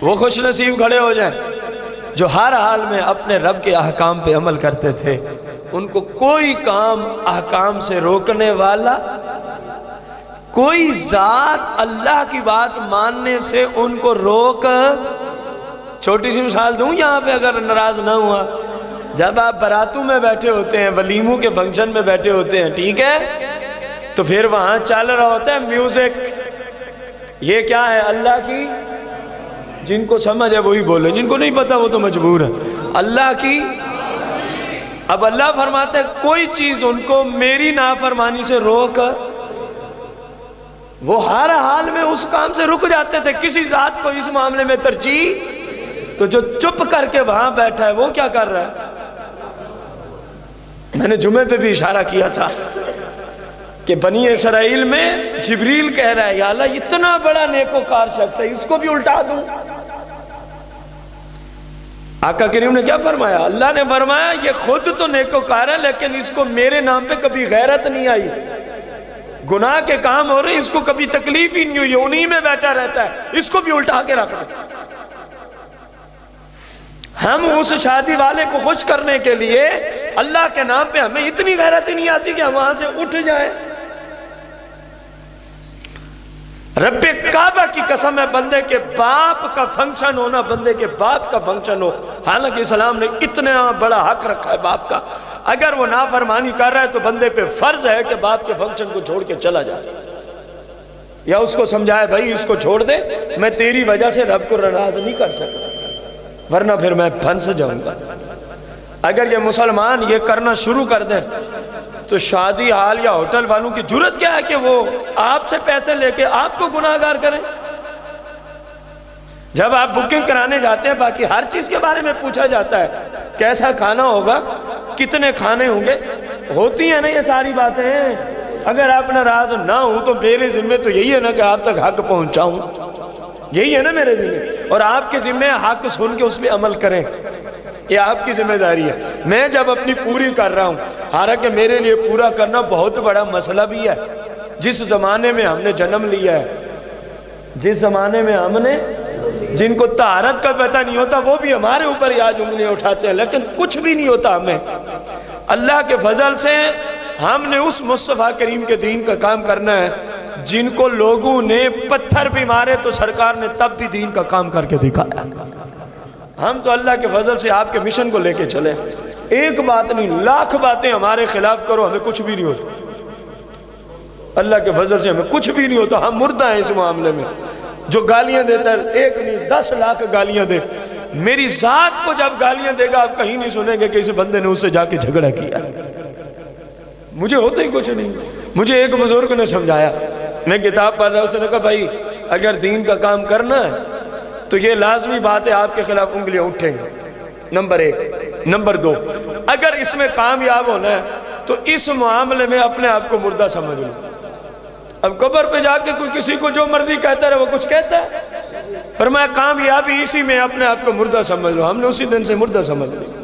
وہ خوش نصیب کھڑے ہو جائیں جو ہر حال میں اپنے رب کے احکام پہ عمل کرتے تھے، ان کو کوئی کام احکام سے روکنے والا، کوئی ذات اللہ کی بات ماننے سے ان کو روک۔ چھوٹی سی مثال دوں یہاں پہ اگر ناراض نہ ہوا، جب آپ براتوں میں بیٹھے ہوتے ہیں، ولیموں کے فنکشن میں بیٹھے ہوتے ہیں، ٹھیک ہے، تو پھر وہاں چل رہا ہوتا ہے میوزک، یہ کیا ہے؟ اللہ کی، جن کو سمجھ ہے وہی بولے، جن کو نہیں پتا وہ تو مجبور ہے، اللہ کی۔ اب اللہ فرماتا ہے کوئی چیز ان کو میری نافرمانی سے روک، وہ ہر حال میں اس کام سے رک جاتے تھے۔ کسی ذات کو اس معاملے میں ترجیح، تو جو چپ کر کے وہاں بیٹھا ہے وہ کیا کر رہا ہے؟ میں نے جمعے پہ بھی اشارہ کیا تھا کہ بنی اسرائیل میں جبریل کہہ رہا ہے یا اللہ اتنا بڑا نیکوکار شخص ہے، اس کو بھی الٹا دوں۔ آقا کریم نے کیا فرمایا؟ اللہ نے فرمایا یہ خود تو نیکوکار ہے لیکن اس کو میرے نام پہ کبھی غیرت نہیں آئی، گناہ کے کام ہو رہے ہیں، اس کو کبھی تکلیف ہی نہیں ہوئی، انہی میں بیٹھا رہتا ہے، اس کو بھی الٹا کے رکھ دیں۔ ہم اس شادی والے کو خوش کرنے کے لیے اللہ کے نام پہ ہمیں اتنی غیرت ہی نہیں آتی کہ ہم وہاں سے اٹھ جائیں۔ رب کعبہ کی قسم ہے، بندے کے باپ کا فنکشن ہونا، بندے کے باپ کا فنکشن ہو، حالانکہ اسلام نے اتنا بڑا حق رکھا ہے باپ کا، اگر وہ نافرمانی کر رہا ہے تو بندے پہ فرض ہے کہ باپ کے فنکشن کو چھوڑ کے چلا جائے، یا اس کو سمجھائے بھائی اس کو چھوڑ دے، میں تیری وجہ سے رب کو ناراض نہیں کر سکتا ورنہ پھر میں پھنس جاؤں گا۔ اگر یہ مسلمان یہ کرنا شروع کر دیں تو شادی حال یا ہوٹل والوں کی جرت کیا ہے کہ وہ آپ سے پیسے لے کے آپ کو گناہگار کریں؟ جب آپ بکنگ کرانے جاتے ہیں باقی ہر چیز کے بارے میں پوچھا جاتا ہے، کیسا کھانا ہوگا، کتنے کھانے ہوں گے، ہوتی ہیں نا یہ ساری باتیں۔ اگر آپ ناراض نہ ہوں تو میرے ذمہ تو یہی ہے نا کہ آپ تک حق پہنچاؤں، یہی ہے نا میرے ذمہ، اور آپ کے ذمہ حق سن کے اس پہ عمل کریں، یہ آپ کی ذمہ داری ہے۔ میں جب اپنی پوری کر رہا ہوں، حالانکہ میرے لیے پورا کرنا بہت بڑا مسئلہ بھی ہے، جس زمانے میں ہم نے جنم لیا ہے، جس زمانے میں ہم نے، جن کو طہارت کا پتہ نہیں ہوتا وہ بھی ہمارے اوپر آج انگلیاں اٹھاتے ہیں، لیکن کچھ بھی نہیں ہوتا ہمیں۔ اللہ کے فضل سے ہم نے اس مصطفیٰ کریم کے دین کا کام کرنا ہے، جن کو لوگوں نے پتھر بھی مارے تو سرکار نے تب بھی دین کا کام کر کے دکھایا۔ ہم تو اللہ کے فضل سے آپ کے مشن کو لے کے چلے، ایک بات نہیں لاکھ باتیں ہمارے خلاف کرو، ہمیں کچھ بھی نہیں ہوتا، اللہ کے فضل سے ہمیں کچھ بھی نہیں ہوتا، ہم مردہ ہیں اس معاملے میں۔ جو گالیاں دیتا ہے ایک نہیں 10 لاکھ گالیاں دے، میری ذات کو جب گالیاں دے گا آپ کہیں نہیں سنیں گے کہ اس بندے نے اس سے جا کے جھگڑا کیا، مجھے ہوتا ہی کچھ نہیں۔ مجھے ایک بزرگ نے سمجھایا، میں کتاب پڑھ رہا ہوں، اس نے کہا بھائی اگر دین کا کام کرنا ہے تو یہ لازمی بات ہے آپ کے خلاف انگلیاں اٹھیں گے، نمبر 1۔ نمبر 2، اگر اس میں کامیاب ہونا ہے تو اس معاملے میں اپنے آپ کو مردہ سمجھ لو۔ اب قبر پہ جا کے کوئی کسی کو جو مرضی کہتا رہے وہ کچھ کہتا ہے، فرمایا کامیابی اسی میں اپنے آپ کو مردہ سمجھ لو۔ ہم نے اسی دن سے مردہ سمجھ لیا۔